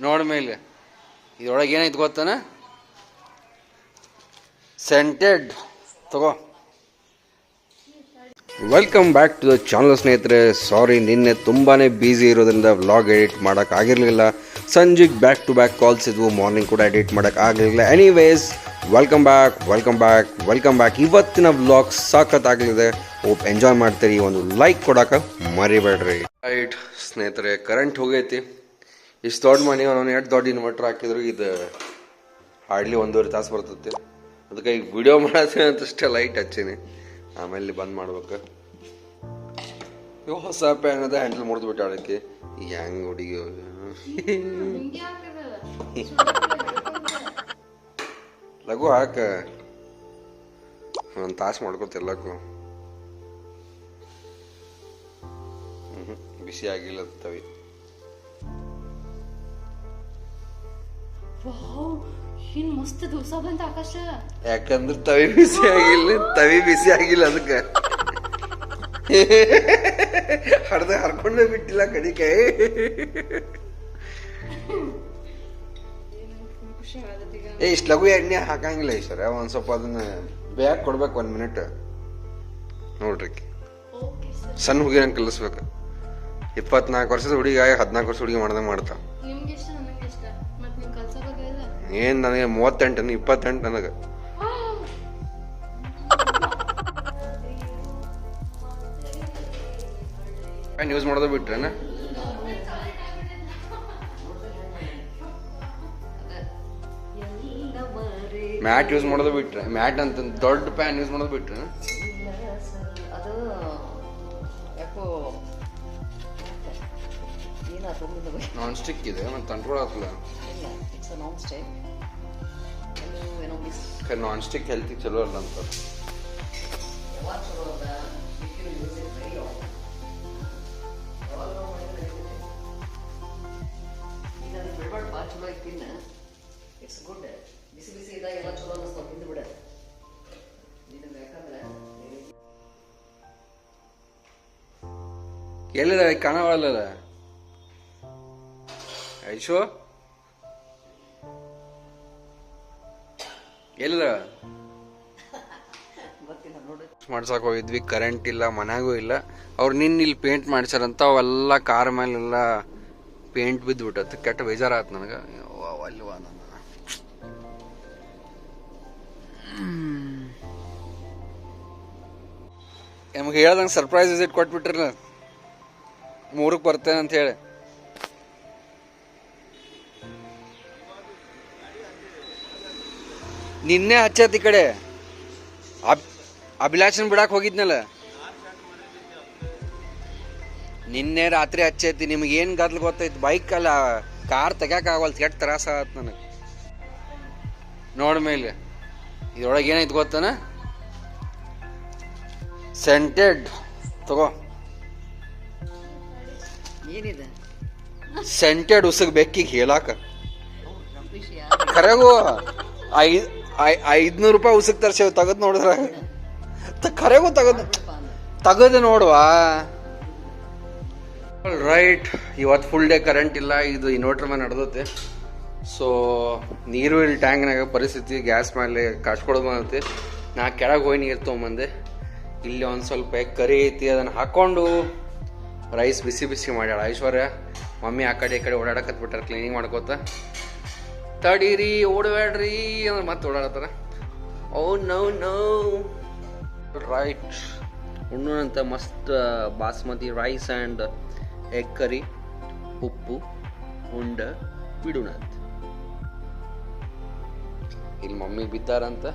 ನೋಡ ಮೇಲೆ ಇದರೊಳಗೆ ಏನೈತೆ ಗೊತ್ತಾನ? ಸೆಂಟೆಡ್ ತಗೋ. Welcome back to the channel ಸ್ನೇಹಿತರೆ. ಸಾರಿ, ನಿನ್ನೆ ತುಂಬಾ ಬ್ಯುಸಿ ಇರೋದ್ರಿಂದ ವ್ಲಾಗ್ ಎಡಿಟ್ ಮಾಡೋಕ್ಕಾಗಿರಲಿಲ್ಲ. ಸಂಜೆಗೆ ಬ್ಯಾಕ್ ಟು ಬ್ಯಾಕ್ ಕಾಲ್ಸ್ ಇದ್ವು, ಮಾರ್ನಿಂಗ್ ಕೂಡ ಎಡಿಟ್ ಮಾಡೋಕ್ಕಾಗಲಿಲ್ಲ. Anyways, welcome back. ಇವತ್ತಿನ ವ್ಲಾಗ್ ಸಖತ್ತಾಗಲಿದೆ. ಹೋಪ್ ಎಂಜಾಯ್ ಮಾಡ್ತೀರಿ. ಒಂದು ಲೈಕ್ ಕೊಡೋಕೆ ಮರಿಬೇಡ್ರಿ. ರೈಟ್ ಸ್ನೇಹಿತರೆ, ಕರೆಂಟ್ ಹೋಗೈತಿ. ಇಷ್ಟು ದೊಡ್ಡ ಮನೆ, ಅವನು ಎಷ್ಟು ದೊಡ್ಡ ಇನ್ವರ್ಟರ್ ಹಾಕಿದ್ರು ಇದು ಹಾರ್ಡ್ಲಿ 1.5 ತಾಸು ಬರ್ತೈತಿ. ಅದಕ್ಕೆ ಈಗ ವಿಡಿಯೋ ಮಾಡತ್ತೀನಿ ಅಂತಷ್ಟೇ ಲೈಟ್ ಹಚ್ಚೀನಿ, ಆಮೇಲೆ ಬಂದ್ ಮಾಡ್ಬೇಕು. ಹೊಸ ಪ್ಯಾನ್ ಅದ, ಹ್ಯಾಂಡಲ್ ಮುರಿದು ಬಿಟ್ಟಾಳಕ್ಕೆ. ಹೆಂಗ್ ಹುಡುಗಿ ಲಘು ಹಾಕ, ಒಂದು ತಾಸು ಮಾಡ್ಕೊತಿರ್ಲಕ್ಕು. ಬಿಸಿ ಆಗಿಲ್ಲ ತವಿ. ಮಸ್ತ್ ದಿವಸ ಬಂತ ಆಕಾಶ. ಯಾಕಂದ್ರೆ ತವಿ ಬಿಸಿ ಆಗಿಲ್ಲ ಅದಕ್ಕೆ ಹರ್ಕೊಂಡೇ ಬಿಟ್ಟಿಲ್ಲ ಕಡಿಕೆ. ಇಷ್ಟು ಲಘು ಎಣ್ಣೆ ಹಾಕಂಗಿಲ್ಲ ಈ ಸರ. ಒಂದ್ ಸ್ವಲ್ಪ ಅದನ್ನ ಬೇಯಾಕ್ ಕೊಡ್ಬೇಕು 1 ಮಿನಿಟ್. ನೋಡ್ರಿ, ಸಣ್ಣ ಹುಡುಗಿನ ಕಲಿಸ್ಬೇಕು. 24 ವರ್ಷದ ಹುಡುಗಿ 14 ವರ್ಷ ಹುಡುಗಿ ಮಾಡ್ದಂಗೆ ಮಾಡ್ತಾ. ಏನ್ ನನಗೆ 38, 28 ನನಗೆ. ಪ್ಯಾನ್ ಯೂಸ್ ಮಾಡೋದು ಬಿಟ್ರೇನ? ಮ್ಯಾಟ್ ಯೂಸ್ ಮಾಡೋದು ಬಿಟ್ರೆ? ಮ್ಯಾಟ್ ಅಂತ ದೊಡ್ಡ ಪ್ಯಾನ್ ಯೂಸ್ ಮಾಡೋದು ಬಿಟ್ರೆ? ಅದು ಯಾಕೋ ನಾನ್ ಸ್ಟಿಕ್ ಇದೆ, ಮತ್ತೆ ಅಂಟ್ಕೊಳತ್ತಲ್ಲ. ನಾನ್ ಸ್ಟಿಕ್ ಹೆಲ್ತಿಗೆ ಚಲೋ ಅಲ್ಲ ಅಂತ. ಎಲ್ಲಿದ ಕಾಣವಲ್ಲ ಐಶೋ? ಎಲ್ಲಿದ? ಮಾಡ್ಸಕ್ ಹೋಗಿದ್ವಿ, ಕರೆಂಟ್ ಇಲ್ಲ, ಮನ್ಯಾಗೂ ಇಲ್ಲ. ಅವ್ರು ನಿನ್ನ ಇಲ್ಲಿ ಪೇಂಟ್ ಮಾಡ್ಸಾರಂತ, ಅವೆಲ್ಲ ಕಾರ್ ಮೇಲೆಲ್ಲ ಪೇಂಟ್ ಬಿದ್ದುಬಿಟ್ಟತ್ತು. ಕೆಟ್ಟ ಬೇಜಾರಾಯ್ತು ನನಗೆ. ಅಲ್ವಾ ನನ್ನ ನಮಗೆ ಹೇಳ್ದಂಗೆ ಸರ್ಪ್ರೈಸ್ ವಿಸಿಟ್ ಕೊಟ್ಬಿಟ್ರಲ್ಲ, 3ಕ್ಕೆ ಬರ್ತೇನೆ ಅಂತ ಹೇಳಿ. ನಿನ್ನೆ ಹಚ್ಚತ್ ಈ ಕಡೆ ಅಭಿಲಾಷನ್ ಬಿಡಾಕ್ ಹೋಗಿದ್ನಲ್ಲ, ನಿನ್ನೆ ರಾತ್ರಿ ಹಚ್ಚೈತಿ. ನಿಮ್ಗೆ ಏನು ಗದ್ಲು ಗೊತ್ತೈತಿ? ಬೈಕ್ ಅಲ್ಲ, ಕಾರ್ ತೆಗ್ಯಾಕ ಆಗವಲ್ತು, ಕೆಟ್ಟ ತ್ರಾಸ ಆಗತ್ತೆ ನನಗೆ. ನೋಡ ಮೇಲೆ ಇದರೊಳಗೆ ಏನೈತೆ ಗೊತ್ತಾನ? ಸೆಂಟೆಡ್ ತಗೋ. ಏನಿದೆ? ಸೆಂಟೆಡ್ ಉಸಗ್ ಬೆಕ್ಕಿಗೆ ಹೇಳಾಕ ಖರೆಗೂ 500 ರೂಪಾಯಿ ಉಸಕ್ ತರ್ಸೇವ್. ತೆಗದ್ ನೋಡಿದ್ರ ಖರೆಗೂ ತೆಗದು ನೋಡುವಾ. ರೈಟ್, ಇವತ್ತು ಫುಲ್ ಡೇ ಕರೆಂಟ್ ಇಲ್ಲ. ಇದು ಇನ್ವರ್ಟರ್ ಮೇಲೆ ನಡೆದೈತೆ. ಸೊ ನೀರು ಇಲ್ಲಿ ಟ್ಯಾಂಕ್ನಾಗ ಪರಿಸ್ಥಿತಿ, ಗ್ಯಾಸ್ ಮೇಲೆ ಕಾಸ್ಕೊಡೋದು ಬಂದೈತಿ. ನಾ ಕೆಳಗೆ ಹೋಗಿ ನೀರು ತೊಗೊಂಬಂದೆ. ಇಲ್ಲಿ ಒಂದು ಸ್ವಲ್ಪ ಕರಿ ಐತಿ, ಅದನ್ನು ಹಾಕ್ಕೊಂಡು ರೈಸ್ ಬಿಸಿ ಬಿಸಿ ಮಾಡ್ಯಾಳ ಐಶ್ವರ್ಯ. ಮಮ್ಮಿ ಆ ಕಡೆ ಈ ಕಡೆ ಓಡಾಡಕತ್ ಬಿಟ್ಟಾರ ಕ್ಲೀನಿಂಗ್ ಮಾಡ್ಕೋತ. ತಡೀರಿ, ಓಡಬೇಡ್ರಿ ಅಂದ್ರೆ ಮತ್ತೆ ಓಡಾಡತ್ತಾರ. ಓ ನೋ ರೈಟ್, ಉಣ್ಣುವಂಥ ಮಸ್ತ್ basmati rice and egg curry, ಉಪ್ಪು ಉಂಡ ಬಿಡುಣಂತ. ಇಲ್ಲಿ ಮಮ್ಮಿ ಬಿದ್ದಾರಂತ,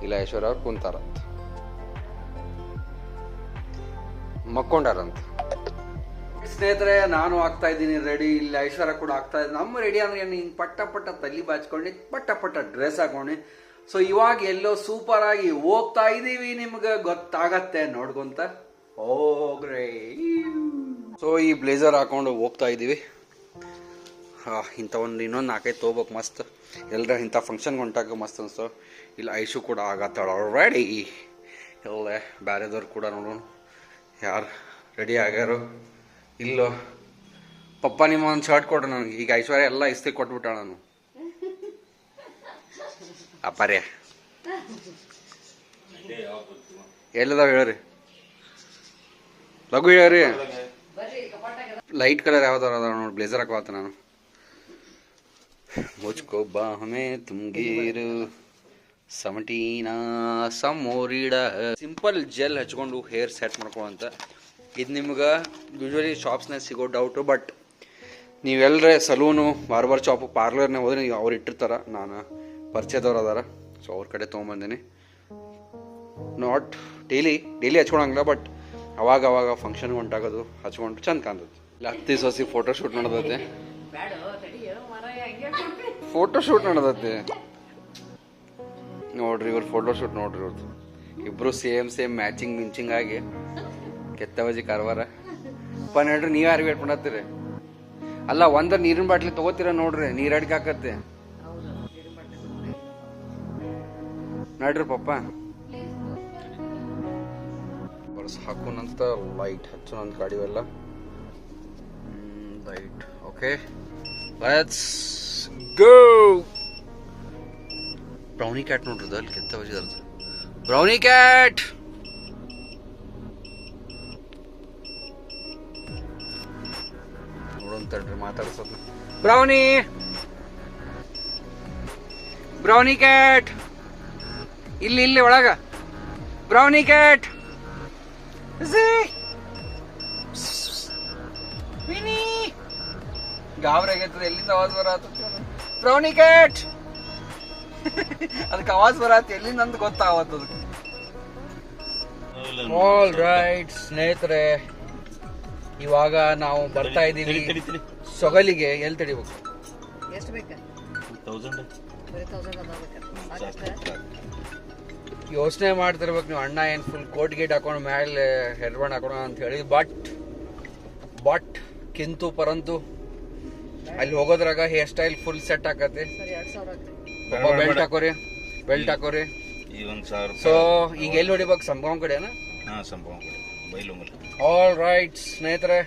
ಇಲ್ಲ ಐಶ್ವರ್ಯ ಅವ್ರು ಕುಂತಾರಂತ, ಮಕ್ಕೊಂಡಾರಂತ. ಸ್ನೇಹಿತರೆ, ನಾನು ಆಗ್ತಾ ಇದ್ದೀನಿ ರೆಡಿ. ಇಲ್ಲಿ ಐಶ್ವರ್ಯ ಕೂಡ ಆಗ್ತಾ ಇದ್ದೀನಿ. ನಮ್ಮ ರೆಡಿ ಅಂದ್ರೆ ಹಿಂಗೆ ಪಟ್ಟ ತಲೆ ಬಾಚ್ಕೊಂಡು ಪಟ್ಟ ಡ್ರೆಸ್ ಹಾಕೊಂಡು. ಸೊ ಇವಾಗ ಎಲ್ಲೋ ಸೂಪರ್ ಆಗಿ ಹೋಗ್ತಾ ಇದೀವಿ, ನಿಮ್ಗೆ ಗೊತ್ತಾಗತ್ತೆ ನೋಡ್ಕೊಂತ ಹೋಗ್ರಿ. ಸೊ ಈ ಬ್ಲೇಸರ್ ಹಾಕೊಂಡು ಹೋಗ್ತಾ ಇದೀವಿ. ಇಂಥ ಇನ್ನೊಂದು 4-5 ತೊಗೋಬೇಕು ಮಸ್ತ್. ಎಲ್ಲರ ಇಂಥ ಫಂಕ್ಷನ್ಗೆ ಹೊಂಟಾಗ ಮಸ್ತ್ ಅನ್ಸ್ತು. ಇಲ್ಲಿ ಐಶು ಕೂಡ ಆಗತ್ತಾಳ ರೆಡಿ. ಎಲ್ಲ ಬೇರೆದವ್ರು ಕೂಡ ನೋಡೋಣ ಯಾರು ರೆಡಿ ಆಗ್ಯಾರೋ ಇಲ್ಲೋ. ಪಪ್ಪ ನಿಮ್ಮ ಒಂದು ಶರ್ಟ್ ಕೊಡ್ರಿ ನನಗೆ. ಈಗ ಐಶ್ವರ್ಯ ಎಲ್ಲ ಇಸ್ತ್ರಿ ಕೊಟ್ಬಿಟ್ಟ ನಾನು. ಅಪ್ಪಾರ್ಯ ಎಲ್ಲದಾವ ಹೇಳ್ರಿ, ಲಘು ಹೇಳ್ರಿ. ಲೈಟ್ ಕಲರ್ ಯಾವ್ದಾರ ಅದಾವ ನೋಡಿ, ಬ್ಲೇಸರ್ ಹಾಕೋತ ನಾನು. ಮುಚ್ಕೋ ಬಾ ಹಮೇ ತುಂಗೀರು ಸಮಟೀನಾ ಸಮೋರಿಡ. ಸಿಂಪಲ್ ಜೆಲ್ ಹಚ್ಕೊಂಡು ಹೇರ್ ಸೆಟ್ ಮಾಡ್ಕೊಳ್ಳೋಂತ. ಇದು ನಿಮ್ಗೆ ಯೂಶ್ವಲಿ ಶಾಪ್ಸ್ನಾಗ ಸಿಗೋ ಡೌಟು. ಬಟ್ ನೀವೆಲ್ಲರೇ ಸಲೂನು, ಬಾರ್ಬರ್ ಶಾಪು, ಪಾರ್ಲರ್ನಾಗ ಹೋದ್ರೆ ನೀವು ಅವ್ರು ಇಟ್ಟಿರ್ತಾರೆ. ನಾನು ಪರಿಚಯದವ್ರು ಅದಾರ, ಸೊ ಅವ್ರ ಕಡೆ ತೊಗೊಂಬಂದಿನಿ. ನಾಟ್ ಡೈಲಿ ಹಚ್ಕೊಳಂಗಿಲ್ಲ, ಬಟ್ ಅವಾಗ ಫಂಕ್ಷನ್ ಹೊಂಟಾಗೋದು ಹಚ್ಕೊಂಡು ಚಂದ ಕಾಣ್ತದೆ. ಇಲ್ಲ ಹತ್ತಿ ಸೊಸಿ ಫೋಟೋಶೂಟ್ ನಡೆದೈತೆ. ಫೋಟೋಶೂಟ್ ನಡೆದೈತೆ ನೋಡ್ರಿ, ಇವ್ರ ಫೋಟೋಶೂಟ್ ನೋಡ್ರಿ. ಇವ್ರದ್ದು ಇಬ್ರು ಸೇಮ್ ಮ್ಯಾಚಿಂಗ್ ಮಿಂಚಿಂಗ್ ಆಗಿ ಕೆತ್ತವಜಿ ಕಾರವಾರ. ಅಪ್ಪ ನೋಡ್ರಿ, ನೀವು ಯಾರು ವೇಟ್ ಮಾಡತ್ತೀರಿ? ಅಲ್ಲ, ಒಂದ್ರ ನೀರಿನ ಬಾಟ್ಲಿ ತಗೋತೀರ ನೋಡ್ರಿ, ನೀರ್ ಅಡಿಕೆ ಹಾಕತ್ತೆ ನೋಡ್ರಿ ಪಪ್ಪ. ಬರ್ಸ್ ಹಾಕೋನಂತ ಲೈಟ್ ಹಚ್ಚೋನಂತ ಗಾಡಿವೆಲ್ಲ light. Okay, let's go. Brownie cat ನೋಡ್ರಿ, ಅಲ್ಲಿ ಕೆತ್ತವಜಿ ಅರ್ಧ ಬ್ರೌನಿ ಕ್ಯಾಟ್. ನೋಡೋಂತಡ್ರಿ ಮಾತಾಡ್ಸೋದು. ಬ್ರೌನಿ ಕ್ಯಾಟ್ ಇಲ್ಲಿ ಒಳಗ. ಬ್ರೌನಿ ಕ್ಯಾಟ್ ಗಾಬ್ರಾಗೈತದ, ಎಲ್ಲಿಂದ ಆವಾಜ್ ಬರತ್ತ? ಬ್ರೌನಿ ಕ್ಯಾಟ್ ಅದಕ್ಕೆ ಆವಾಜ್ ಬರತ್ತ ಎಲ್ಲಿಂದ ಅಂತ ಗೊತ್ತಾಗತ್ತ ಅದಕ್ಕೆ. ಆಲ್ ರೈಟ್ ಸ್ನೇಹಿತರೆ, ಇವಾಗ ನಾವು ಬರ್ತಾ ಇದೀವಿ ಸೊಗಲಿಗೆ. ಎಲ್ಲಿ ತಡಿಬೇಕು? ಎಷ್ಟು ಬೇಕಾ? ಯೋಚನೆ ಮಾಡ್ತಿರ್ಬೇಕು ನೀವು. ಅಣ್ಣ ಏನ್ ಫುಲ್ ಕೋಟ್ ಗೇಟ್ ಹಾಕೊಂಡು ಮೇಲೆ ಹೆಡ್ಬಂಡ್ ಹಾಕೋಣ ಅಂತ ಹೇಳಿ. ಬಟ್ ಕಿಂತು ಪರಂತು ಅಲ್ಲಿ ಹೋಗೋದ್ರಾಗ ಹೇರ್ ಸ್ಟೈಲ್ ಫುಲ್ ಸೆಟ್ ಆಕತಿ. ಬೆಲ್ಟ್ ಹಾಕೋರಿ. ಸೊ ಈಗ ಎಲ್ಲಿ ಹೊಡಿಬೇಕು? ಸಂಭವಂ ಕಡೆನಾ? ಆಲ್ ರೈಟ್ ಸ್ನೇಹಿತರೆ,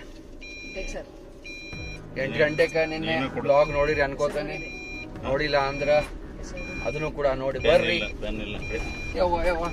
8 ಗಂಟೆಗೆ ನಿನ್ನೆ ಬ್ಲಾಗ್ ನೋಡಿರಿ ಅನ್ಕೋತಾನೆ. ನೋಡಿಲ್ಲ ಅಂದ್ರ ಅದನ್ನು ಕೂಡ ನೋಡಿ ಬರ್ರಿ. ಯವ್ವ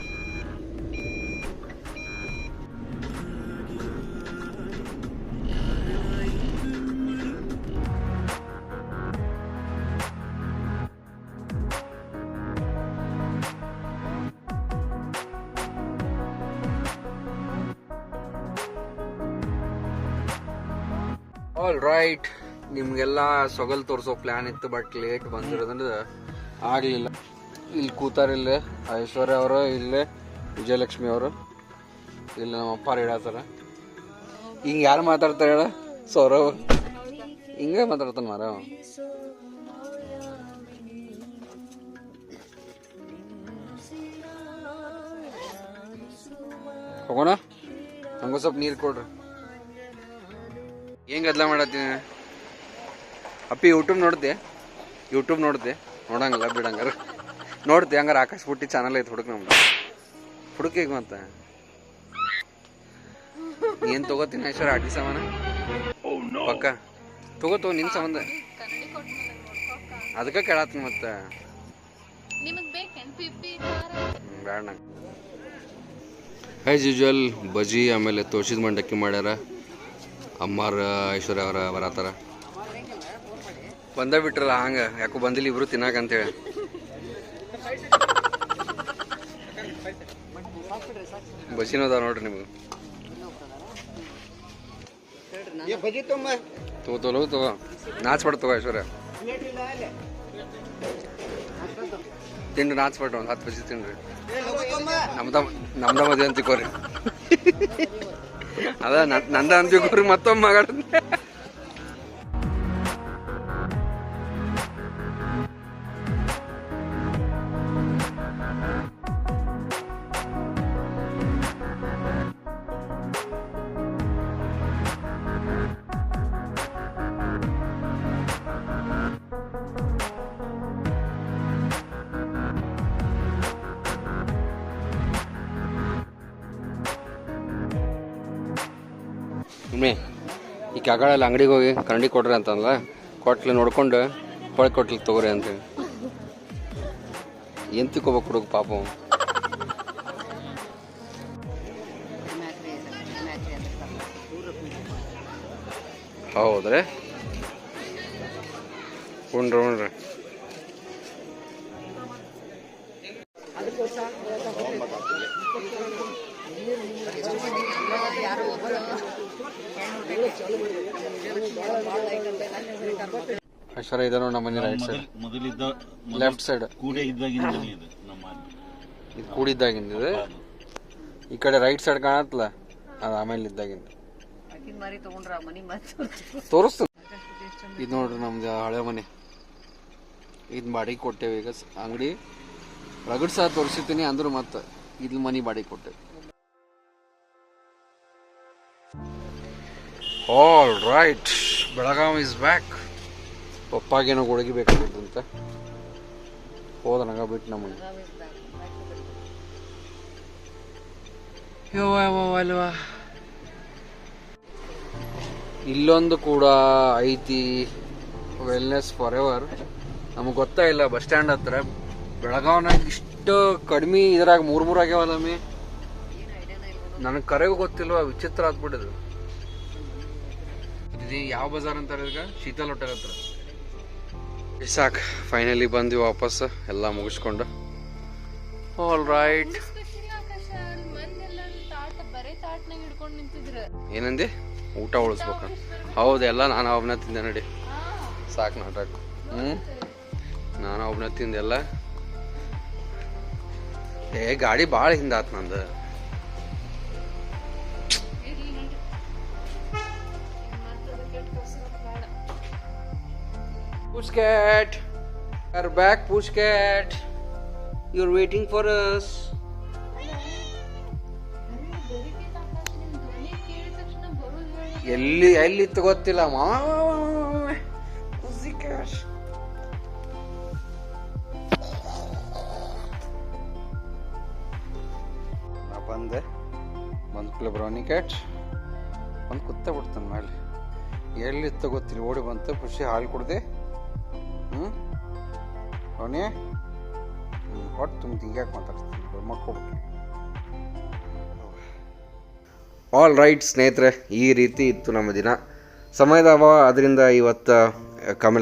ಆಲ್ ರೈಟ್, ನಿಮ್ಗೆಲ್ಲ ಸೊಗಲ್ ತೋರಿಸೋ ಪ್ಲಾನ್ ಇತ್ತು, ಬಟ್ ಲೇಟ್ ಬಂದಿರೋದ್ರಿಂದ ಆಗಲಿಲ್ಲ. ಇಲ್ಲಿ ಕೂತಾರಿಲ್ಲ ಐಶ್ವರ್ಯ ಅವರು, ಇಲ್ಲೇ ವಿಜಯಲಕ್ಷ್ಮಿ ಅವರು, ಇಲ್ಲಿ ನಮ್ಮ ಅಪ್ಪಾರು ಹೇಳತ್ತಾರ. ಹಿಂಗೆ ಯಾರು ಮಾತಾಡ್ತಾರೆ ಹೇಳ? ಸೌರವ್ ಹಿಂಗೆ ಮಾತಾಡ್ತಾನೆ ಮಾರ. ಹೋಗೋಣ, ಹಂಗ ಸ್ವಲ್ಪ ನೀರು ಕೊಡ್ರಿ. ಏನ್ ಗದ್ಲ ಮಾಡತ್ತೀನಿ ಅಪ್ಪಿ? ಯೂಟ್ಯೂಬ್ ನೋಡ್ದೆ ನೋಡಂಗಲ್ಲ ಬಿಡಂಗಾರ ನೋಡ್ದೆ. ಹಂಗಾರ ಆಕಾಶ್ ಬುಟ್ಟಿ ಚಾನಲ್ ಐತೆ, ಹುಡುಕ್ ನಮ್ದು ಹುಡುಕಿಗೆ ಮತ್ತ ಏನ್ ತಗೋತೀನಿ ಐಶ್ವರ್ಯ? ಆಟಿ ಸಾಮಾನ ಪಕ್ಕ ತಗೋ ನಿನ್ ಸಂಬಂಧ. ಅದಕ್ಕೆ ಕೇಳತ್ತೀನಿ ಮತ್ತೆ. ಬೇಡ ನಂಗೆ. ಆ್ಯಸ್ ಯೂಶುವಲ್ ಬಜಿ ಆಮೇಲೆ ತೋರ್ಸಿದ ಮಂಡಕ್ಕಿ ಮಾಡ್ಯಾರ. ಅಮ್ಮಾರ ಐಶ್ವರ್ಯ ಅವರ ಬರತ್ತಾರ. ಬಂದ ಬಿಟ್ರಲ್ಲ ಹಂಗ, ಯಾಕೋ ಬಂದಿಲ್ಲ ಇಬ್ರು ತಿನ್ನಾಕಂತೇಳಿ. ಬಸಿನೂ ಅದಾವ ನೋಡ್ರಿ ನಿಮ್ಗೆ. ತಗೋ ನಾಚ್ಪಡ್ ತಗೋ ಐಶ್ವರ್ಯ. ತಿಂಡ್ರಿ ನಾಚ್ಪಟ್ಟು ಒಂದು 10 ಬಜಿ ತಿನ್ರಿ. ನಮ್ದ ಮದುವೆ ಅಂತ ತಿಕ್ಕೋರಿ. ಅದ ನಂದ ಅಂತಿಕೋರಿ ಮತ್ತೊಮ್ಮೆ ಮಗಳ. ಈ ಕಾಗಳಲ್ಲಿ ಅಂಗಡಿಗೆ ಹೋಗಿ ಕನ್ನಡಿ ಕೊಡ್ರಿ ಅಂತಂದ್ರೆ ಕೊಟ್ಲಿ ನೋಡ್ಕೊಂಡು ಹೊಳ್ ಕೊಟ್ಲಿ ತೊಗೊರಿ ಅಂತೇಳಿ ಏನು ತಿಕ್ಕೋಬೇಕು ಹುಡುಗ ಪಾಪ ಅವ್ನು. ಹೌದ್ರಿ ಉಣ್ರಿ ಅಕ್ಷರ ಇದೆ ನೋಡಿ ನಮ್ಮ ಮನೆ ರೈಟ್ ಸೈಡ್ ಮೊದಲಿದ್ದ ಲೆಫ್ಟ್ ಸೈಡ್ ಕೂಡೆ ಇದ್ದಾಗಿಂದ ಇದು ನಮ್ಮ ಇದು ಕೂಡಿದ್ದಾಗಿಂದ ಈ ಕಡೆ ರೈಟ್ ಸೈಡ್ ಕಾಣತ್ತಲ್ಲ ಅದು ಆಮೇಲೆ ಇದ್ದಾಗಿಂದ ಮರಿ ತಗೊಂಡ್ರ ಮನಿ ಮತ್ತೆ ತೋರಿಸ್ತು. ಇದು ನೋಡ್ರಿ ನಮ್ದು ಹಳೆ ಮನೆ, ಇದು ಬಾಡಿಗೆ ಕೊಟ್ಟೇವೆ. ಈಗ ಅಂಗಡಿ ರಗಡ್ ಸಹ ತೋರಿಸಿರ್ತೀನಿ ಅಂದ್ರು ಮತ್ತೆ ಇದ್ಲ ಮನಿ ಬಾಡಿಗೆ ಕೊಟ್ಟೇವೆ. All right, Belagavi is back. ಪಪ್ಪಾಗೇನೋ ಗುಳಿಗೆ ಬೇಕಾಗಿತ್ತಂತೆ, ಹೋದ ನಂಗ ಬಿಟ್ಟು ನಮ್ಮನೆ ಅಲ್ವಾ. ಇಲ್ಲೊಂದು ಕೂಡ ಐತಿ, ವೆಲ್ನೆಸ್ ಫಾರ್ ಎವರ್. ನಮಗೆ ಗೊತ್ತಾ ಇಲ್ಲ, ಬಸ್ ಸ್ಟ್ಯಾಂಡ್ ಹತ್ರ ಬೆಳಗಾವ್ನಾಗ ಇಷ್ಟು ಕಡಿಮೆ ಇದ್ರಾಗ ಮೂರು ಆಗ್ಯಾವಲ್ಲಮ್ಮಿ. ನನಗೆ ಕರೆಗೂ ಗೊತ್ತಿಲ್ವ, ವಿಚಿತ್ರ ಆಗ್ಬಿಟ್ಟಿದ್ರು. ಇದು ಯಾವ ಬಜಾರ್ ಅಂತಾರೆ ಈಗ? ಶೀತಲ್ ಹೋಟೆಲ್ ಹತ್ರ. ಸಾಕು, ಫೈನಲಿ ಬಂದ್ವಿ ವಾಪಸ್ ಎಲ್ಲ ಮುಗಿಸ್ಕೊಂಡು. All right. ಏನಂದಿ? ಊಟ ಉಳಿಸ್ಬೇಕು. ಹೌದು, ಎಲ್ಲ ನಾನು ಒಬ್ಬನ ತಿಂದೆ ನೋಡಿ. ಸಾಕು ನಾಟಕ. ನಾನು ಒಬ್ಬನ ತಿಂದೆಲ್ಲ. ಗಾಡಿ ಭಾಳ ಹಿಂದಾತ್ ನಂದು. Pushcat, we're back, Pushcat. You're waiting for us. ಎಲ್ಲಿ ಗೊತ್ತಿಲ್ಲ ಬಂದು ಬ್ರೌನಿ ಕ್ಯಾಟ್ ಒಂದು ಕುತ್ತ ಬಿಡ್ತಾನೆ ಮೇಲೆ. ಎಲ್ಲಿತ್ತು ಗೊತ್ತಿಲ್ಲ, ಓಡಿ ಬಂತು. ಖುಷಿ ಹಾಲು ಕುಡ್ದೆ. ಬ್ರೌನಿ ಹೊಟ್ಟು ತುಂಬ ಹಿಂಗ್ಯಾಕೆ ಮಾತಾಡ್ತೀನಿ, ಮಕ್ಕೊಬಿಟ್ಟು. ಆಲ್ ರೈಟ್ ಸ್ನೇಹಿತರೆ, ಈ ರೀತಿ ಇತ್ತು ನಮ್ಮ ದಿನ. ಸಮಯದ ಅಭಾವ, ಅದರಿಂದ ಇವತ್ತು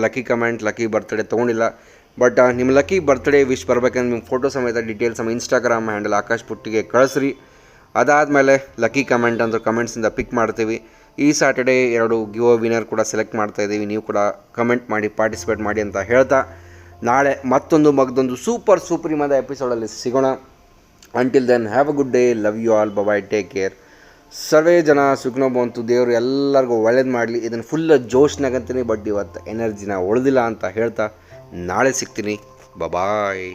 ಲಕ್ಕಿ ಕಮೆಂಟ್, ಲಕ್ಕಿ ಬರ್ತ್ಡೇ ತೊಗೊಂಡಿಲ್ಲ. ಬಟ್ ನಿಮ್ಮ ಲಕ್ಕಿ ಬರ್ತ್ಡೇ ವಿಶ್ ಬರ್ಬೇಕಂದ್ರೆ ನಿಮ್ಮ ಫೋಟೋ ಸಮೇತ ಡೀಟೇಲ್ಸ್ ನಮ್ಮ ಇನ್ಸ್ಟಾಗ್ರಾಮ್ ಹ್ಯಾಂಡಲ್ ಆಕಾಶ್ ಪುಟ್ಟಿಗೆ ಕಳಿಸ್ರಿ. ಅದಾದಮೇಲೆ ಲಕ್ಕಿ ಕಮೆಂಟ್ ಅಂದ್ರೆ ಕಮೆಂಟ್ಸಿಂದ ಪಿಕ್ ಮಾಡ್ತೀವಿ. ಈ ಸ್ಯಾಟರ್ಡೇ 2 ಗಿವ್ ವಿನರ್ ಕೂಡ ಸೆಲೆಕ್ಟ್ ಮಾಡ್ತಾಯಿದ್ದೀವಿ. ನೀವು ಕೂಡ ಕಮೆಂಟ್ ಮಾಡಿ ಪಾರ್ಟಿಸಿಪೇಟ್ ಮಾಡಿ ಅಂತ ಹೇಳ್ತಾ, ನಾಳೆ ಮಗದೊಂದು ಸೂಪರ್ ಎಪಿಸೋಡಲ್ಲಿ ಸಿಗೋಣ. Until then, have a good day, love you all, bye, take care. ಸರ್ವೇ ಜನ ಸುಖನೋ ಬಂತು. ದೇವರು ಎಲ್ಲರಿಗೂ ಒಳ್ಳೇದು ಮಾಡಲಿ. ಇದನ್ನು ಫುಲ್ ಜೋಶ್ನಾಗಂತೀನಿ, ಬಟ್ ಇವತ್ತು ಎನರ್ಜಿನ ಉಳಿದಿಲ್ಲ ಅಂತ ಹೇಳ್ತಾ ನಾಳೆ ಸಿಗ್ತೀನಿ. ಬಾಯ್.